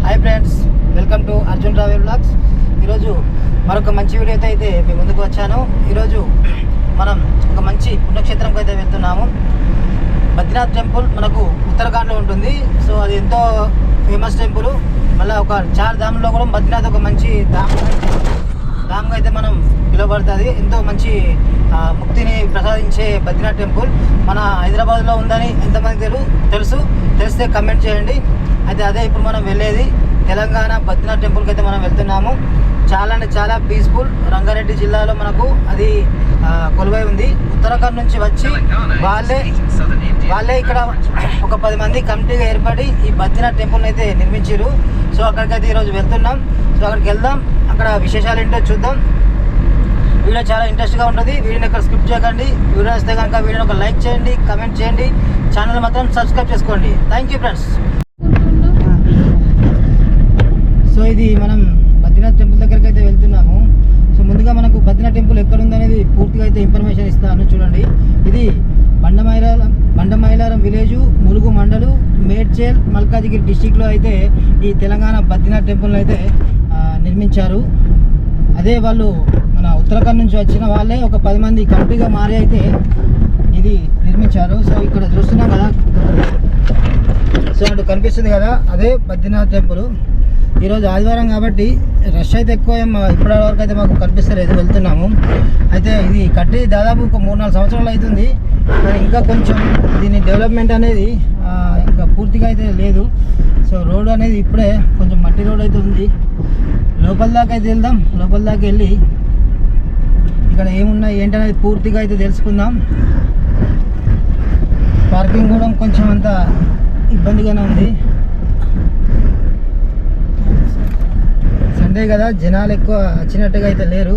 Hi friends, welcome to Arjun travel blogs. ఈరోజు మరొక మంచి వీడియోతో అయితే మీ ముందుకు వచ్చాను. ఈరోజు మనం ఒక మంచి పుణ్యక్షేత్రంకి అయితే వెళ్తున్నాము. బద్రీనాథ్ టెంపుల్ మనకు ఉత్తరాఖండ్లో ఉంటుంది. సో అది ఎంతో ఫేమస్ టెంపుల్. మళ్ళీ ఒక 4 ధామ్లో కూడా బద్రీనాథ్ ఒక మంచి ధామ్గా అయితే మనం పిలువబడుతుంది. ఎంతో మంచి ముక్తిని ప్రసాదించే బద్రీనాథ్ టెంపుల్ మన హైదరాబాద్లో ఉందని ఎంతమంది తెలిస్తే కమెంట్ చేయండి. అయితే అదే ఇప్పుడు మనం వెళ్ళేది తెలంగాణ బద్రీనాథ్ టెంపుల్కి అయితే మనం వెళ్తున్నాము. చాలా అంటే చాలా పీస్ఫుల్. రంగారెడ్డి జిల్లాలో మనకు అది కొలువై ఉంది. ఉత్తరాఖండ్ నుంచి వచ్చి వాళ్ళే ఇక్కడ ఒక 10 మంది కమిటీగా ఏర్పడి ఈ బద్రీనాథ్ టెంపుల్ని అయితే నిర్మించారు. సో అక్కడికైతే ఈరోజు వెళ్తున్నాం. సో అక్కడికి వెళ్దాం, అక్కడ విశేషాలు ఏంటో చూద్దాం. వీడియో చాలా ఇంట్రెస్ట్గా ఉంటుంది. వీడియోని ఎక్కడ స్కిప్ చేయకండి. వీడియో వస్తే కనుక వీడియోని ఒక లైక్ చేయండి, కమెంట్ చేయండి, ఛానల్ మాత్రం సబ్స్క్రైబ్ చేసుకోండి. Thank you friends. సో ఇది మనం బద్రీనాథ్ టెంపుల్ దగ్గరికి అయితే వెళ్తున్నాము. సో ముందుగా మనకు బద్రీనాథ్ టెంపుల్ ఎక్కడ ఉందనేది పూర్తిగా అయితే ఇన్ఫర్మేషన్ ఇస్తాను చూడండి. ఇది బండమైలారం విలేజ్, ములుగు మండలు, మేడ్చల్, మల్కాజిగిరి డిస్టిక్లో అయితే ఈ తెలంగాణ బద్రీనాథ్ టెంపుల్ని అయితే నిర్మించారు. అదే వాళ్ళు మన ఉత్తరాఖండ్ నుంచి వచ్చిన వాళ్ళే ఒక 10 మంది కమిటీగా మారి అయితే ఇది నిర్మించారు. సో ఇక్కడ చూస్తున్నాం కదా, సో అటు కనిపిస్తుంది కదా, అదే బద్రీనాథ్ టెంపుల్. ఈరోజు ఆదివారం కాబట్టి రష్ అయితే ఎక్కువ ఇప్పటివరకు అయితే మాకు కనిపిస్తలేదు. వెళ్తున్నాము. అయితే ఇది కట్టి దాదాపు ఒక 3-4 సంవత్సరాలు అవుతుంది. కానీ ఇంకా కొంచెం దీని డెవలప్మెంట్ అనేది ఇంకా పూర్తిగా అయితే లేదు. సో రోడ్ అనేది ఇప్పుడే కొంచెం మట్టి రోడ్ అయితే ఉంది. లోపల దాకా అయితే వెళ్దాం. లోపల దాకా వెళ్ళి ఇక్కడ ఏమున్నాయి ఏంటనేది పూర్తిగా అయితే తెలుసుకుందాం. పార్కింగ్ కూడా కొంచెం అంత ఇబ్బందిగానే ఉంది. సండే కదా, జనాలు ఎక్కువ వచ్చినట్టుగా అయితే లేరు.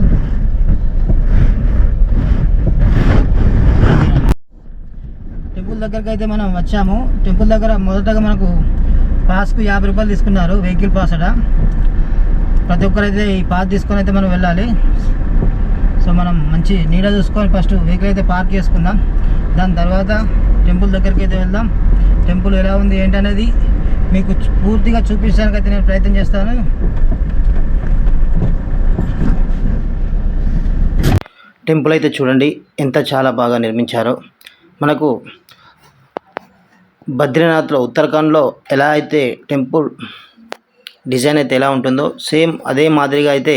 టెంపుల్ దగ్గరకు అయితే మనం వచ్చాము. టెంపుల్ దగ్గర మొదటగా మనకు పాస్కు 50 రూపాయలు తీసుకున్నారు, వెహికల్ పాస్ అట. ప్రతి ఒక్కరైతే ఈ పాస్ తీసుకొని అయితే మనం వెళ్ళాలి. సో మనం మంచి నీడ చూసుకొని ఫస్ట్ వెహికల్ అయితే పార్క్ చేసుకుందాం. దాని తర్వాత టెంపుల్ దగ్గరికి అయితే వెళ్దాం. టెంపుల్ ఎలా ఉంది ఏంటనేది మీకు పూర్తిగా చూపించడానికి అయితే నేను ప్రయత్నం చేస్తాను. టెంపుల్ అయితే చూడండి ఎంత చాలా బాగా నిర్మించారో. మనకు బద్రీనాథ్లో ఉత్తరాఖండ్లో ఎలా అయితే టెంపుల్ డిజైన్ అయితే ఎలా ఉంటుందో సేమ్ అదే మాదిరిగా అయితే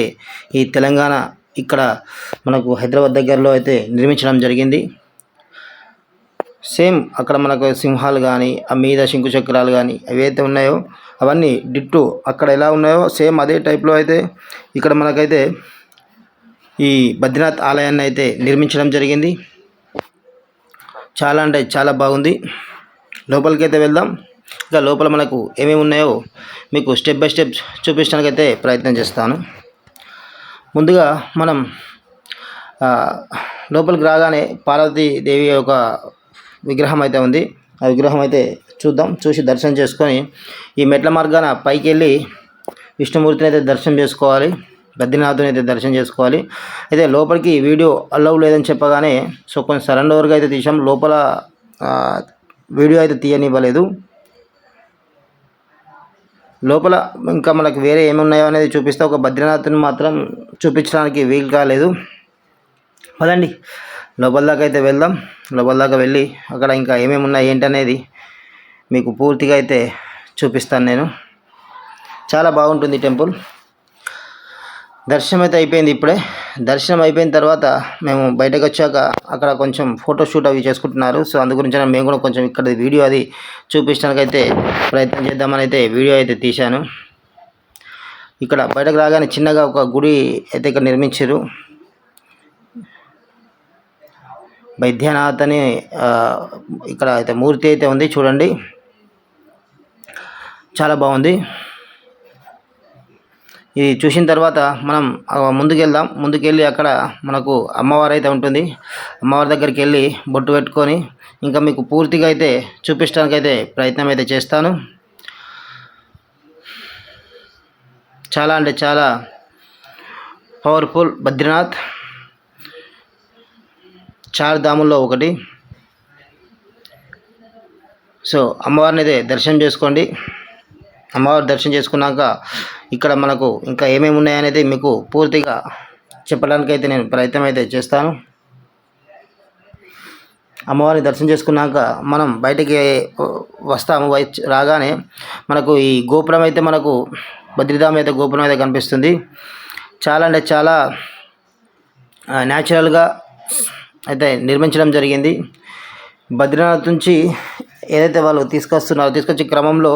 ఈ తెలంగాణ ఇక్కడ మనకు హైదరాబాద్ దగ్గరలో అయితే నిర్మించడం జరిగింది. సేమ్ అక్కడ మనకు సింహాలు కానీ, ఆ మీద శంకు చక్రాలు కానీ ఏవైతే ఉన్నాయో అవన్నీ డిట్టు అక్కడ ఎలా ఉన్నాయో సేమ్ అదే టైప్లో అయితే ఇక్కడ మనకైతే ఈ బద్రీనాథ్ ఆలయాన్ని అయితే నిర్మించడం జరిగింది. చాలా అంటే చాలా బాగుంది. లోపలికి అయితే వెళ్దాం. ఇంకా లోపల మనకు ఏమేమి ఉన్నాయో మీకు స్టెప్ బై స్టెప్ చూపించడానికి అయితే ప్రయత్నం చేస్తాను. ముందుగా మనం లోపలికి రాగానే పార్వతీదేవి ఒక విగ్రహం అయితే ఉంది. ఆ విగ్రహం అయితే చూద్దాం. చూసి దర్శనం చేసుకొని ఈ మెట్ల మార్గాన పైకి వెళ్ళి విష్ణుమూర్తిని అయితే దర్శనం చేసుకోవాలి, బద్రీనాథుని అయితే దర్శనం చేసుకోవాలి. అయితే లోపలికి వీడియో అలౌ లేదని చెప్పగానే సో కొంచెం సరెండర్గా అయితే తీసాం. లోపల వీడియో అయితే తీయనివ్వలేదు. లోపల ఇంకా మనకు వేరే ఏమున్నాయో అనేది చూపిస్తే ఒక బద్రీనాథ్ని మాత్రం చూపించడానికి వీలు కాలేదు. పదండి లోపల దాకా అయితే వెళ్దాం. లోపల దాకా వెళ్ళి అక్కడ ఇంకా ఏమేమి ఉన్నాయి ఏంటనేది మీకు పూర్తిగా అయితే చూపిస్తాను నేను. చాలా బాగుంటుంది టెంపుల్. దర్శనం అయితే అయిపోయింది. ఇప్పుడే దర్శనం అయిపోయిన తర్వాత మేము బయటకు వచ్చాక అక్కడ కొంచెం ఫోటోషూట్ అవి చేసుకుంటున్నారు. సో అందు గురించి మేము కూడా కొంచెం ఇక్కడ వీడియో అది చూపించడానికి అయితే ప్రయత్నం చేద్దామని అయితే వీడియో అయితే తీశాను. ఇక్కడ బయటకు రాగానే చిన్నగా ఒక గుడి అయితే ఇక్కడ నిర్మించారు. వైద్యనాథ్ అని ఇక్కడ అయితే మూర్తి అయితే ఉంది చూడండి, చాలా బాగుంది. ఇది చూసిన తర్వాత మనం ముందుకెళ్దాం. ముందుకెళ్ళి అక్కడ మనకు అమ్మవారు అయితే ఉంటుంది. అమ్మవారి దగ్గరికి వెళ్ళి బొట్టు పెట్టుకొని ఇంకా మీకు పూర్తిగా అయితే చూపించడానికి అయితే ప్రయత్నం అయితే చేస్తాను. చాలా అంటే చాలా పవర్ఫుల్ బద్రీనాథ్, 4 ధాముల్లో ఒకటి. సో అమ్మవారిని అయితే దర్శనం చేసుకోండి. అమ్మవారి దర్శనం చేసుకున్నాక ఇక్కడ మనకు ఇంకా ఏమేమి ఉన్నాయనేది మీకు పూర్తిగా చెప్పడానికైతే నేను ప్రయత్నం అయితే చేస్తాను. అమ్మవారిని దర్శనం చేసుకున్నాక మనం బయటికి వస్తాము. రాగానే మనకు ఈ గోపురం అయితే మనకు బద్రీధామ్ అయితే గోపురం అయితే కనిపిస్తుంది. చాలా అంటే చాలా న్యాచురల్గా అయితే నిర్మించడం జరిగింది. బద్రీనాథ్ నుంచి ఏదైతే వాళ్ళు తీసుకొచ్చే క్రమంలో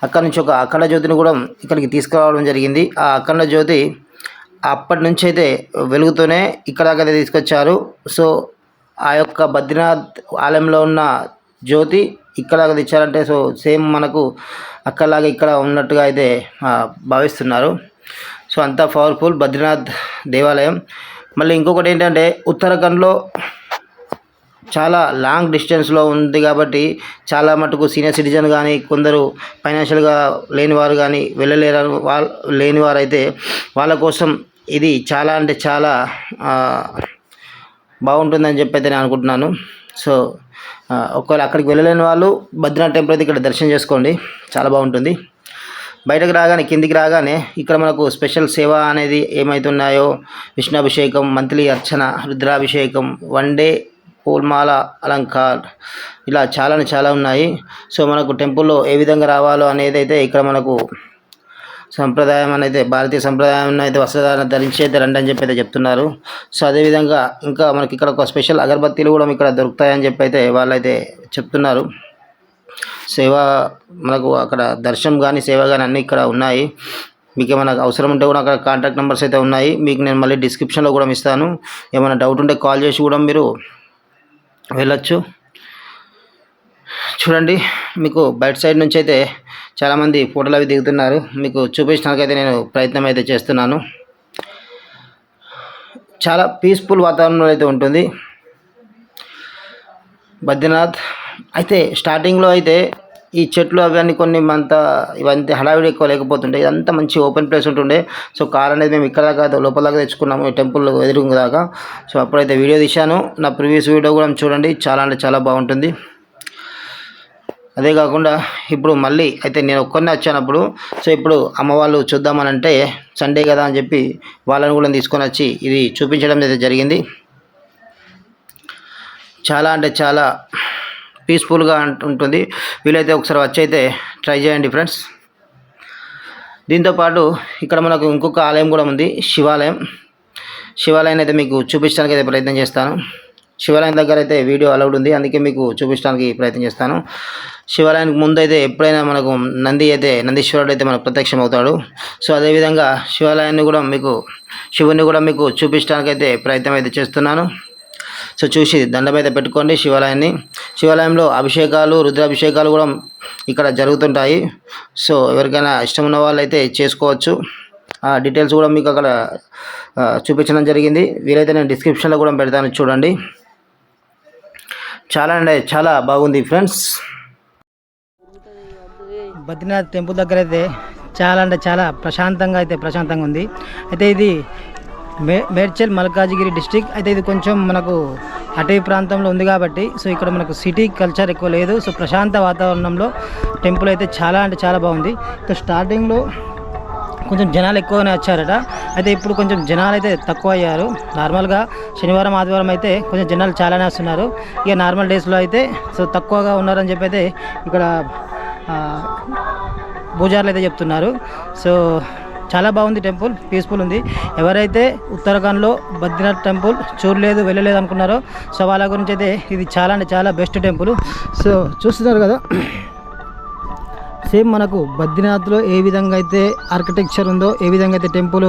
అక్కడి నుంచి ఒక అఖండ జ్యోతిని కూడా ఇక్కడికి తీసుకురావడం జరిగింది. ఆ అఖండ జ్యోతి అప్పటి నుంచి అయితే వెలుగుతూనే ఇక్కడ దాకా తీసుకొచ్చారు. సో ఆ యొక్క బద్రీనాథ్ ఆలయంలో ఉన్న జ్యోతి ఇక్కడ దాకా తెచ్చారంటే సో సేమ్ మనకు అక్కడలాగా ఇక్కడ ఉన్నట్టుగా అయితే భావిస్తున్నారు. సో అంత పవర్ఫుల్ బద్రీనాథ్ దేవాలయం. మళ్ళీ ఇంకొకటి ఏంటంటే ఉత్తరాఖండ్లో చాలా లాంగ్ డిస్టెన్స్లో ఉంది కాబట్టి చాలా మటుకు సీనియర్ సిటిజన్ కానీ కొందరు ఫైనాన్షియల్గా లేనివారు కానీ లేనివారు అయితే వాళ్ళ కోసం ఇది చాలా అంటే చాలా బాగుంటుందని చెప్పి అయితే నేను అనుకుంటున్నాను. సో ఒకవేళ అక్కడికి వెళ్ళలేని వాళ్ళు బద్రీనాథ్ టెంపుల్ అయితే ఇక్కడ దర్శనం చేసుకోండి, చాలా బాగుంటుంది. బయటకు రాగానే కిందికి రాగానే ఇక్కడ మనకు స్పెషల్ సేవ అనేది ఏమవుతున్నాయో విష్ణాభిషేకం, మంత్లీ అర్చన, రుద్రాభిషేకం, వన్ డే పూల్మాల అలంకార్, ఇలా చాలా ఉన్నాయి. సో మనకు టెంపుల్లో ఏ విధంగా రావాలో అనేది అయితే ఇక్కడ మనకు సంప్రదాయం అనేది భారతీయ సంప్రదాయం అయితే వస్త్రధారణ ధరించి అయితే రండి అని చెప్పి అయితే చెప్తున్నారు. సో అదేవిధంగా ఇంకా మనకి ఇక్కడ ఒక స్పెషల్ అగరబత్తీలు కూడా ఇక్కడ దొరుకుతాయని చెప్పి అయితే వాళ్ళైతే చెప్తున్నారు. సేవ మనకు అక్కడ దర్శనం కానీ సేవ కానీ అన్నీ ఇక్కడ ఉన్నాయి. మీకు ఏమైనా అవసరం ఉంటే కూడా అక్కడ కాంటాక్ట్ నెంబర్స్ అయితే ఉన్నాయి. మీకు నేను మళ్ళీ డిస్క్రిప్షన్లో కూడా ఇస్తాను. ఏమైనా డౌట్ ఉంటే కాల్ చేసి కూడా మీరు వెళ్ళొచ్చు. చూడండి, మీకు బయట సైడ్ నుంచి అయితే చాలామంది ఫోటోలు అవి దిగుతున్నారు. మీకు చూపించడానికైతే నేను ప్రయత్నం అయితే చేస్తున్నాను. చాలా పీస్ఫుల్ వాతావరణంలో అయితే ఉంటుంది బద్రీనాథ్. అయితే స్టార్టింగ్లో అయితే ఈ చెట్లు అవన్నీ కొన్ని ఇవంతా హడావిడి ఎక్కువ లేకపోతుండే, ఇదంతా మంచి ఓపెన్ ప్లేస్ ఉంటుండే. సో కార్ అనేది మేము ఇక్కడ దాకా లోపల దాకా తెచ్చుకున్నాము, ఈ టెంపుల్ ఎదురుగా దాకా. సో అప్పుడైతే వీడియో తీశాను, నా ప్రీవియస్ వీడియో కూడా చూడండి, చాలా అంటే చాలా బాగుంటుంది. అదే కాకుండా ఇప్పుడు మళ్ళీ అయితే నేను ఒక్కరినే వచ్చానప్పుడు, సో ఇప్పుడు అమ్మవాళ్ళు చూద్దామని అంటే సండే కదా అని చెప్పి వాళ్ళని కూడా తీసుకొని వచ్చి ఇది చూపించడం అయితే జరిగింది. చాలా అంటే చాలా పీస్ఫుల్గా ఉంటుంది. వీలైతే ఒకసారి వచ్చి అయితే ట్రై చేయండి ఫ్రెండ్స్. దీంతోపాటు ఇక్కడ మనకు ఇంకొక ఆలయం కూడా ఉంది, శివాలయం అయితే మీకు చూపించడానికి అయితే ప్రయత్నం చేస్తాను. శివాలయం దగ్గర అయితే వీడియో అలౌడ్ ఉంది, అందుకే మీకు చూపించడానికి ప్రయత్నం చేస్తాను. శివాలయానికి ముందు అయితే ఎప్పుడైనా మనకు నందీశ్వరుడు అయితే మనకు ప్రత్యక్షం అవుతాడు. సో అదేవిధంగా శివుని కూడా మీకు చూపించడానికి అయితే ప్రయత్నం అయితే చేస్తున్నాను. సో చూసి దండం అయితే పెట్టుకోండి శివాలయంలో అభిషేకాలు, రుద్రాభిషేకాలు కూడా ఇక్కడ జరుగుతుంటాయి. సో ఎవరికైనా ఇష్టం ఉన్న వాళ్ళు అయితే చేసుకోవచ్చు. ఆ డీటెయిల్స్ కూడా మీకు అక్కడ చూపించడం జరిగింది. వీలైతే నేను డిస్క్రిప్షన్లో కూడా పెడతాను, చూడండి. చాలా అంటే చాలా బాగుంది ఫ్రెండ్స్. బద్రీనాథ్ టెంపుల్ దగ్గర అయితే చాలా అంటే చాలా ప్రశాంతంగా ఉంది. అయితే ఇది మేడ్చల్ మల్కాజిగిరి డిస్టిక్. అయితే ఇది కొంచెం మనకు అటవీ ప్రాంతంలో ఉంది కాబట్టి సో ఇక్కడ మనకు సిటీ కల్చర్ ఎక్కువ లేదు. సో ప్రశాంత వాతావరణంలో టెంపుల్ అయితే చాలా అంటే చాలా బాగుంది. సో స్టార్టింగ్లో కొంచెం జనాలు ఎక్కువగానే వచ్చారట. అయితే ఇప్పుడు కొంచెం జనాలు అయితే తక్కువ అయ్యారు. నార్మల్గా శనివారం ఆదివారం అయితే కొంచెం జనాలు చాలానే వస్తున్నారు. ఇక నార్మల్ డేస్లో అయితే సో తక్కువగా ఉన్నారని చెప్పి అయితే ఇక్కడ పూజారులు అయితే చెప్తున్నారు. సో చాలా బాగుంది టెంపుల్, పీస్ఫుల్ ఉంది. ఎవరైతే ఉత్తరాఖండ్లో బద్రీనాథ్ టెంపుల్ వెళ్ళలేదు అనుకున్నారో సో వాళ్ళ గురించి అయితే ఇది చాలా అంటే చాలా బెస్ట్ టెంపుల్. సో చూస్తున్నారు కదా, సేమ్ మనకు బద్రీనాథ్లో ఏ విధంగా అయితే ఆర్కిటెక్చర్ ఉందో, ఏ విధంగా అయితే టెంపుల్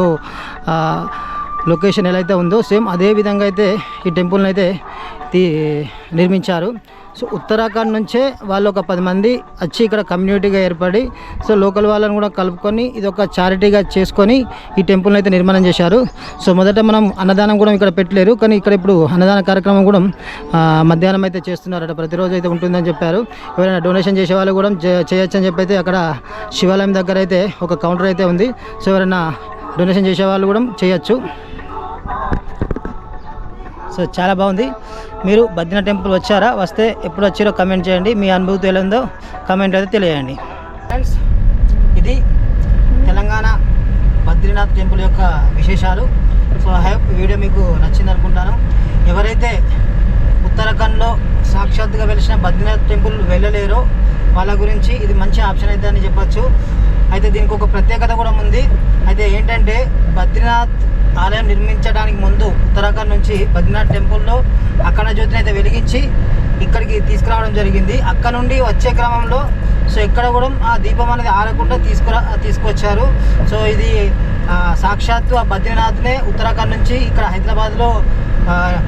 లొకేషన్ ఎలా అయితే ఉందో సేమ్ అదే విధంగా అయితే ఈ టెంపుల్ని అయితే నిర్మించారు. సో ఉత్తరాఖండ్ నుంచే వాళ్ళు ఒక 10 మంది వచ్చి ఇక్కడ కమ్యూనిటీగా ఏర్పడి సో లోకల్ వాళ్ళని కూడా కలుపుకొని ఇది ఒక చారిటీగా చేసుకొని ఈ టెంపుల్ని అయితే నిర్మాణం చేశారు. సో మొదట మనం అన్నదానం కూడా ఇక్కడ పెట్టలేరు, కానీ ఇక్కడ ఇప్పుడు అన్నదాన కార్యక్రమం కూడా మధ్యాహ్నం అయితే చేస్తున్నారట, ప్రతిరోజు అయితే ఉంటుందని చెప్పారు. ఎవరైనా డొనేషన్ చేసే వాళ్ళు కూడా చేయొచ్చు అని చెప్పి అయితే అక్కడ శివాలయం దగ్గర అయితే ఒక కౌంటర్ అయితే ఉంది. సో ఎవరైనా డొనేషన్ చేసే వాళ్ళు కూడా చేయొచ్చు. సో చాలా బాగుంది. మీరు బద్రీనాథ్ టెంపుల్ వచ్చారా? వస్తే ఎప్పుడు వచ్చారో కమెంట్ చేయండి. మీ అనుభూతి ఎలా ఉందో కమెంట్ అయితే తెలియజేయండి ఫ్రెండ్స్. ఇది తెలంగాణ బద్రీనాథ్ టెంపుల్ యొక్క విశేషాలు. సో ఐ హోప్ వీడియో మీకు నచ్చింది అనుకుంటాను. ఎవరైతే ఉత్తరాఖండ్లో సాక్షాత్తుగా వెలిసిన బద్రీనాథ్ టెంపుల్ వెళ్ళలేరో వాళ్ళ గురించి ఇది మంచి ఆప్షన్ అయితే అని చెప్పచ్చు. అయితే దీనికి ఒక ప్రత్యేకత కూడా ఉంది. అయితే ఏంటంటే బద్రీనాథ్ ఆలయం నిర్మించడానికి ముందు ఉత్తరాఖండ్ నుంచి బద్రీనాథ్ టెంపుల్లో అఖండ జ్యోతిని అయితే వెలిగించి ఇక్కడికి తీసుకురావడం జరిగింది. అక్కడ నుండి వచ్చే క్రమంలో సో ఇక్కడ కూడా ఆ దీపం అనేది ఆరకుండా తీసుకొచ్చారు. సో ఇది సాక్షాత్తు ఆ బద్రీనాథ్నే ఉత్తరాఖండ్ నుంచి ఇక్కడ హైదరాబాద్లో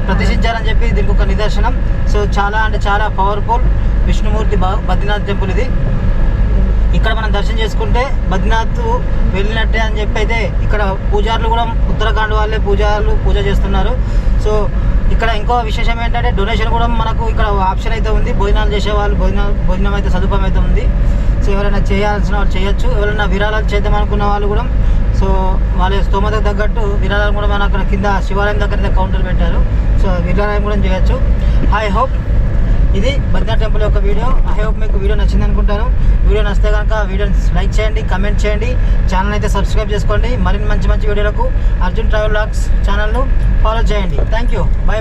ప్రతిష్ఠించారని చెప్పి దీనికి ఒక నిదర్శనం. సో చాలా అంటే చాలా పవర్ఫుల్ విష్ణుమూర్తి బద్రీనాథ్ టెంపుల్ ఇది. ఇక్కడ మనం దర్శనం చేసుకుంటే బద్రీనాథ్ వెళ్ళినట్టే అని చెప్పి అయితే ఇక్కడ పూజారులు కూడా ఉత్తరాఖండ్ వాళ్ళే పూజ చేస్తున్నారు. సో ఇక్కడ ఇంకో విశేషం ఏంటంటే డొనేషన్ కూడా మనకు ఇక్కడ ఆప్షన్ అయితే ఉంది. భోజనాలు చేసేవాళ్ళు భోజనం అయితే సదుపాయం అయితే ఉంది. సో ఎవరైనా చేయాల్సిన వాళ్ళు చేయొచ్చు. ఎవరైనా విరాళాలు చేద్దామనుకున్న వాళ్ళు కూడా సో వాళ్ళ స్తోమతకు తగ్గట్టు విరాళాలు కూడా మన అక్కడ కింద శివాలయం దగ్గర అయితే కౌంటర్ పెట్టారు. సో విరాళాలు కూడా చేయొచ్చు. ఐ హోప్ ఇది బద్రీనాథ్ టెంపుల్ యొక్క వీడియో. ఐ హోప్ మీకు వీడియో నచ్చింది అనుకుంటాను. వీడియో నచ్చితే కనుక వీడియోని లైక్ చేయండి, కమెంట్ చేయండి, ఛానల్ అయితే సబ్స్క్రైబ్ చేసుకోండి. మరిన్ని మంచి వీడియోలకు అర్జున్ ట్రావెల్ వ్లాగ్స్ ఛానల్ను ఫాలో చేయండి. Thank you. బై.